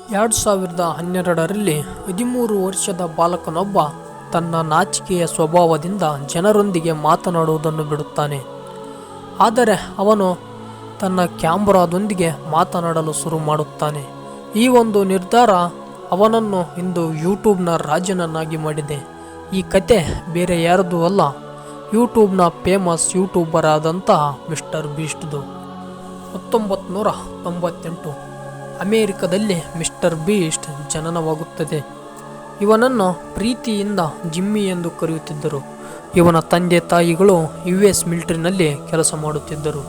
2012ರಲ್ಲಿ 13 ವರ್ಷದ ಬಾಲಕನೊಬ್ಬ ತನ್ನ ನಾಚಿಕೆಯ ಸ್ವಭಾವದಿಂದ ಜನರೊಂದಿಗೆ ಮಾತನಾಡುವುದನ್ನು ಬಿಡುತ್ತಾನೆ. ಆದರೆ ಅವನು ತನ್ನ ಕ್ಯಾಮರಾದೊಂದಿಗೆ ಮಾತನಾಡಲು ಶುರು ಮಾಡುತ್ತಾನೆ. ಈ ಒಂದು ನಿರ್ಧಾರ ಅವನನ್ನು ಇಂದು ಯೂಟ್ಯೂಬ್ನ ರಾಜನನ್ನಾಗಿ ಮಾಡಿದೆ. ಈ ಕತೆ ಬೇರೆ ಯಾರದೂ ಅಲ್ಲ, ಯೂಟ್ಯೂಬ್ನ ಫೇಮಸ್ ಯೂಟ್ಯೂಬರ್ ಆದಂತಹ ಮಿಸ್ಟರ್ ಬೀಸ್ಟ್ದು. 1998 ಅಮೆರಿಕದಲ್ಲಿ ಮಿಸ್ಟರ್ ಬೀಸ್ಟ್ ಜನನವಾಗುತ್ತದೆ. ಇವನನ್ನು ಪ್ರೀತಿಯಿಂದ ಜಿಮ್ಮಿ ಎಂದು ಕರೆಯುತ್ತಿದ್ದರು. ಇವನ ತಂದೆ ತಾಯಿಗಳು US ಮಿಲಿಟರಿನಲ್ಲಿ ಕೆಲಸ ಮಾಡುತ್ತಿದ್ದರು.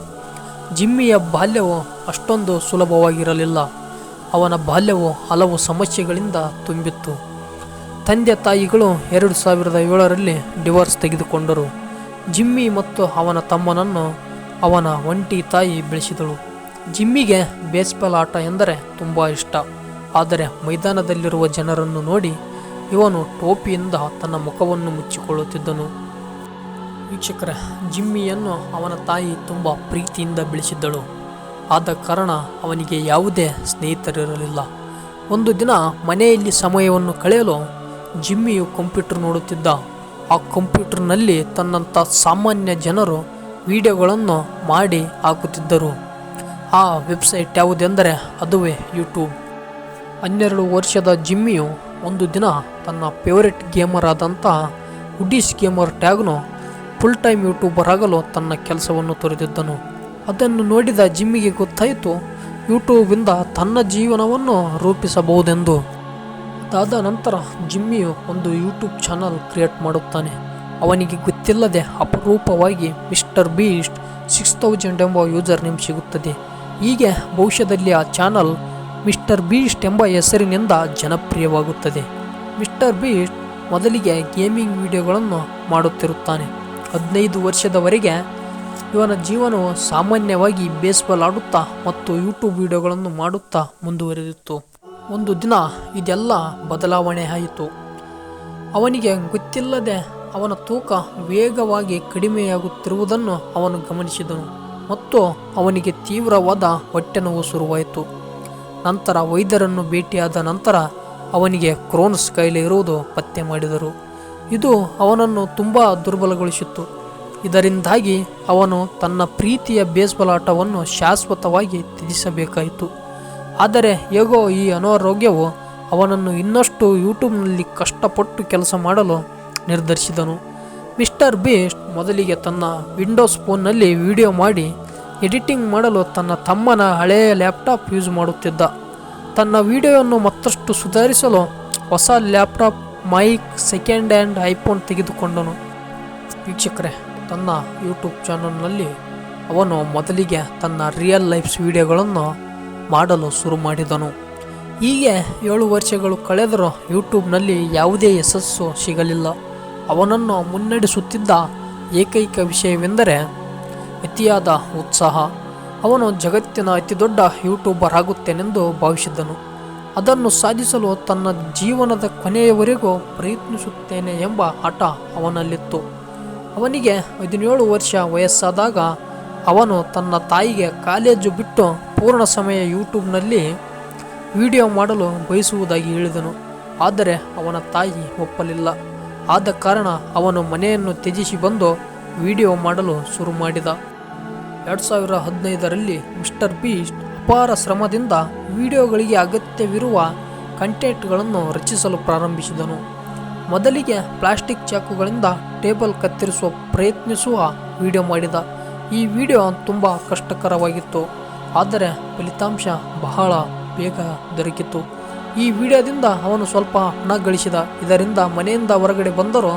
ಜಿಮ್ಮಿಯ ಬಾಲ್ಯವು ಅಷ್ಟೊಂದು ಸುಲಭವಾಗಿರಲಿಲ್ಲ. ಅವನ ಬಾಲ್ಯವು ಹಲವು ಸಮಸ್ಯೆಗಳಿಂದ ತುಂಬಿತ್ತು. ತಂದೆ ತಾಯಿಗಳು 2007ರಲ್ಲಿ ಡಿವೋರ್ಸ್ ತೆಗೆದುಕೊಂಡರು. ಜಿಮ್ಮಿ ಮತ್ತು ಅವನ ತಮ್ಮನನ್ನು ಅವನ ಒಂಟಿ ತಾಯಿ ಬೆಳೆಸಿದಳು. ಜಿಮ್ಮಿಗೆ ಬೇಸ್ಬಾಲ್ ಆಟ ಎಂದರೆ ತುಂಬ ಇಷ್ಟ. ಆದರೆ ಮೈದಾನದಲ್ಲಿರುವ ಜನರನ್ನು ನೋಡಿ ಇವನು ಟೋಪಿಯಿಂದ ತನ್ನ ಮುಖವನ್ನು ಮುಚ್ಚಿಕೊಳ್ಳುತ್ತಿದ್ದನು. ವೀಕ್ಷಕರೇ, ಜಿಮ್ಮಿಯನ್ನು ಅವನ ತಾಯಿ ತುಂಬ ಪ್ರೀತಿಯಿಂದ ಬೆಳೆಸಿದ್ದಳು. ಆದ ಕಾರಣ ಅವನಿಗೆ ಯಾವುದೇ ಸ್ನೇಹಿತರಿರಲಿಲ್ಲ. ಒಂದು ದಿನ ಮನೆಯಲ್ಲಿ ಸಮಯವನ್ನು ಕಳೆಯಲು ಜಿಮ್ಮಿಯು ಕಂಪ್ಯೂಟರ್ ನೋಡುತ್ತಿದ್ದ. ಆ ಕಂಪ್ಯೂಟರ್ನಲ್ಲಿ ತನ್ನಂಥ ಸಾಮಾನ್ಯ ಜನರು ವಿಡಿಯೋಗಳನ್ನು ಮಾಡಿ ಹಾಕುತ್ತಿದ್ದರು. ಆ ವೆಬ್ಸೈಟ್ ಯಾವುದೆಂದರೆ ಅದುವೇ ಯೂಟ್ಯೂಬ್. 12 ವರ್ಷದ ಜಿಮ್ಮಿಯು ಒಂದು ದಿನ ತನ್ನ ಫೇವರೆಟ್ ಗೇಮರ್ ಆದಂತಹ ವುಡೀಸ್ ಗೇಮರ್ ಟ್ಯಾಗ್ನು ಫುಲ್ ಟೈಮ್ ಯೂಟ್ಯೂಬರ್ ಆಗಲು ತನ್ನ ಕೆಲಸವನ್ನು ತೊರೆದಿದ್ದನು. ಅದನ್ನು ನೋಡಿದ ಜಿಮ್ಮಿಗೆ ಗೊತ್ತಾಯಿತು ಯೂಟ್ಯೂಬಿಂದ ತನ್ನ ಜೀವನವನ್ನು ರೂಪಿಸಬಹುದೆಂದು. ಅದಾದ ನಂತರ ಜಿಮ್ಮಿಯು ಒಂದು ಯೂಟ್ಯೂಬ್ ಚಾನಲ್ ಕ್ರಿಯೇಟ್ ಮಾಡುತ್ತಾನೆ. ಅವನಿಗೆ ಗೊತ್ತಿಲ್ಲದೆ ಅಪರೂಪವಾಗಿ ಮಿಸ್ಟರ್ ಬೀಸ್ಟ್ 6000 ಎಂಬ ಯೂಸರ್ ನೇಮ್ ಸಿಗುತ್ತದೆ. ಹೀಗೆ ಭವಿಷ್ಯದಲ್ಲಿ ಆ ಚಾನಲ್ ಮಿಸ್ಟರ್ ಬೀಸ್ಟ್ ಎಂಬ ಹೆಸರಿನಿಂದ ಜನಪ್ರಿಯವಾಗುತ್ತದೆ. ಮಿಸ್ಟರ್ ಬೀಸ್ಟ್ ಮೊದಲಿಗೆ ಗೇಮಿಂಗ್ ವಿಡಿಯೋಗಳನ್ನು ಮಾಡುತ್ತಿರುತ್ತಾನೆ. 15 ವರ್ಷದವರೆಗೆ ಇವನ ಜೀವನವು ಸಾಮಾನ್ಯವಾಗಿ ಬೇಸ್ಬಾಲ್ ಆಡುತ್ತಾ ಮತ್ತು ಯೂಟ್ಯೂಬ್ ವಿಡಿಯೋಗಳನ್ನು ಮಾಡುತ್ತಾ ಮುಂದುವರೆದಿತ್ತು. ಒಂದು ದಿನ ಇದೆಲ್ಲ ಬದಲಾವಣೆ ಆಯಿತು. ಅವನಿಗೆ ಗೊತ್ತಿಲ್ಲದೆ ಅವನ ತೂಕ ವೇಗವಾಗಿ ಕಡಿಮೆಯಾಗುತ್ತಿರುವುದನ್ನು ಅವನು ಗಮನಿಸಿದನು ಮತ್ತು ಅವನಿಗೆ ತೀವ್ರವಾದ ಹೊಟ್ಟೆ ನೋವು ಶುರುವಾಯಿತು. ನಂತರ ವೈದ್ಯರನ್ನು ಭೇಟಿಯಾದ ನಂತರ ಅವನಿಗೆ ಕ್ರೋನ್ಸ್ ಕಾಯಿಲೆ ಇರುವುದು ಪತ್ತೆ ಮಾಡಿದರು. ಇದು ಅವನನ್ನು ತುಂಬ ದುರ್ಬಲಗೊಳಿಸಿತ್ತು. ಇದರಿಂದಾಗಿ ಅವನು ತನ್ನ ಪ್ರೀತಿಯ ಬೇಸ್ಬಾಲ್ ಆಟವನ್ನು ಶಾಶ್ವತವಾಗಿ ತ್ಯಜಿಸಬೇಕಾಯಿತು. ಆದರೆ ಹೇಗೋ ಈ ಅನಾರೋಗ್ಯವು ಅವನನ್ನು ಇನ್ನಷ್ಟು ಯೂಟ್ಯೂಬ್ನಲ್ಲಿ ಕಷ್ಟಪಟ್ಟು ಕೆಲಸ ಮಾಡಲು ನಿರ್ಧರಿಸಿದನು. ಮಿಸ್ಟರ್ ಬೀಸ್ಟ್ ಮೊದಲಿಗೆ ತನ್ನ ವಿಂಡೋಸ್ ಫೋನ್ನಲ್ಲಿ ವಿಡಿಯೋ ಮಾಡಿ ಎಡಿಟಿಂಗ್ ಮಾಡಲು ತನ್ನ ತಮ್ಮನ ಹಳೆಯ ಲ್ಯಾಪ್ಟಾಪ್ ಯೂಸ್ ಮಾಡುತ್ತಿದ್ದ. ತನ್ನ ವಿಡಿಯೋವನ್ನು ಮತ್ತಷ್ಟು ಸುಧಾರಿಸಲು ಹೊಸ laptop, mic, second hand iPhone ತೆಗೆದುಕೊಂಡನು. ವೀಕ್ಷಕರೇ, ತನ್ನ ಯೂಟ್ಯೂಬ್ ಚಾನಲ್ನಲ್ಲಿ ಅವನು ಮೊದಲಿಗೆ ತನ್ನ ರಿಯಲ್ ಲೈಫ್ಸ್ ವಿಡಿಯೋಗಳನ್ನು ಮಾಡಲು ಶುರು ಮಾಡಿದನು. ಹೀಗೆ 7 ವರ್ಷಗಳು ಕಳೆದರೂ ಯೂಟ್ಯೂಬ್ನಲ್ಲಿ ಯಾವುದೇ ಯಶಸ್ಸು ಸಿಗಲಿಲ್ಲ. ಅವನನ್ನು ಮುನ್ನಡೆಸುತ್ತಿದ್ದ ಏಕೈಕ ವಿಷಯವೆಂದರೆ ಅತಿಯಾದ ಉತ್ಸಾಹ. ಅವನು ಜಗತ್ತಿನ ಅತಿದೊಡ್ಡ ಯೂಟ್ಯೂಬರ್ ಆಗುತ್ತೇನೆಂದು ಭಾವಿಸಿದ್ದನು. ಅದನ್ನು ಸಾಧಿಸಲು ತನ್ನ ಜೀವನದ ಕೊನೆಯವರೆಗೂ ಪ್ರಯತ್ನಿಸುತ್ತೇನೆ ಎಂಬ ಹಠ ಅವನಲ್ಲಿತ್ತು. ಅವನಿಗೆ 17 ವರ್ಷ ವಯಸ್ಸಾದಾಗ ಅವನು ತನ್ನ ತಾಯಿಗೆ ಕಾಲೇಜು ಬಿಟ್ಟು ಪೂರ್ಣ ಸಮಯ ಯೂಟ್ಯೂಬ್ನಲ್ಲಿ ವಿಡಿಯೋ ಮಾಡಲು ಬಯಸುವುದಾಗಿ ಹೇಳಿದನು. ಆದರೆ ಅವನ ತಾಯಿ ಒಪ್ಪಲಿಲ್ಲ. ಆದ ಕಾರಣ ಅವನು ಮನೆಯನ್ನು ತ್ಯಜಿಸಿ ಬಂದು ವಿಡಿಯೋ ಮಾಡಲು ಶುರು ಮಾಡಿದ. 2015ರಲ್ಲಿ ಮಿಸ್ಟರ್ ಬೀಸ್ಟ್ ಅಪಾರ ಶ್ರಮದಿಂದ ವಿಡಿಯೋಗಳಿಗೆ ಅಗತ್ಯವಿರುವ ಕಂಟೆಂಟ್ಗಳನ್ನು ರಚಿಸಲು ಪ್ರಾರಂಭಿಸಿದನು. ಮೊದಲಿಗೆ ಪ್ಲಾಸ್ಟಿಕ್ ಚಾಕುಗಳಿಂದ ಟೇಬಲ್ ಕತ್ತರಿಸುವ ಪ್ರಯತ್ನಿಸುವ ವಿಡಿಯೋ ಮಾಡಿದ. ಈ ವಿಡಿಯೋ ತುಂಬ ಕಷ್ಟಕರವಾಗಿತ್ತು, ಆದರೆ ಫಲಿತಾಂಶ ಬಹಳ ಬೇಗ ದೊರಕಿತು. ಈ ವಿಡಿಯೋದಿಂದ ಅವನು ಸ್ವಲ್ಪ ಹಣ ಗಳಿಸಿದ. ಇದರಿಂದ ಮನೆಯಿಂದ ಹೊರಗಡೆ ಬಂದರೂ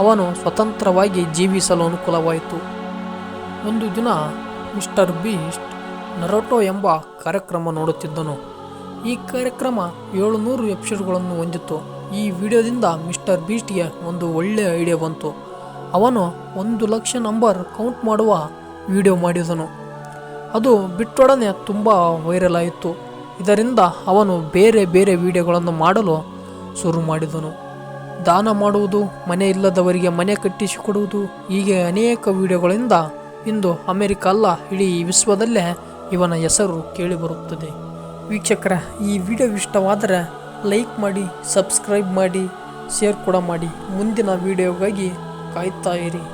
ಅವನು ಸ್ವತಂತ್ರವಾಗಿ ಜೀವಿಸಲು ಅನುಕೂಲವಾಯಿತು. ಒಂದು ದಿನ ಮಿಸ್ಟರ್ ಬೀಸ್ಟ್ ನರೋಟೋ ಎಂಬ ಕಾರ್ಯಕ್ರಮ ನೋಡುತ್ತಿದ್ದನು. ಈ ಕಾರ್ಯಕ್ರಮ 700 ಎಪಿಸೋಡ್ಗಳನ್ನು ಹೊಂದಿತ್ತು. ಈ ವಿಡಿಯೋದಿಂದ ಮಿಸ್ಟರ್ ಬೀಸ್ಟ್ಗೆ ಒಂದು ಒಳ್ಳೆಯ ಐಡಿಯಾ ಬಂತು. ಅವನು 1 ಲಕ್ಷ ನಂಬರ್ ಕೌಂಟ್ ಮಾಡುವ ವಿಡಿಯೋ ಮಾಡಿದನು. ಅದು ಬಿಟ್ಟೊಡನೆ ತುಂಬ ವೈರಲ್ ಆಯಿತು. ಇದರಿಂದ ಅವನು ಬೇರೆ ಬೇರೆ ವಿಡಿಯೋಗಳನ್ನು ಮಾಡಲು ಶುರು ಮಾಡಿದನು. ದಾನ ಮಾಡುವುದು, ಮನೆ ಇಲ್ಲದವರಿಗೆ ಮನೆ ಕಟ್ಟಿಸಿಕೊಡುವುದು, ಹೀಗೆ ಅನೇಕ ವಿಡಿಯೋಗಳಿಂದ ಇಂದು ಅಮೆರಿಕ ಅಲ್ಲ, ಇಡೀ ವಿಶ್ವದಲ್ಲೇ ಇವನ ಹೆಸರು ಕೇಳಿಬರುತ್ತದೆ. ವೀಕ್ಷಕರ, ಈ ವಿಡಿಯೋ ಇಷ್ಟವಾದರೆ ಲೈಕ್ ಮಾಡಿ, ಸಬ್ಸ್ಕ್ರೈಬ್ ಮಾಡಿ, ಶೇರ್ ಕೂಡ ಮಾಡಿ. ಮುಂದಿನ ವಿಡಿಯೋಗಾಗಿ ಕಾಯ್ತಾ ಇರಿ.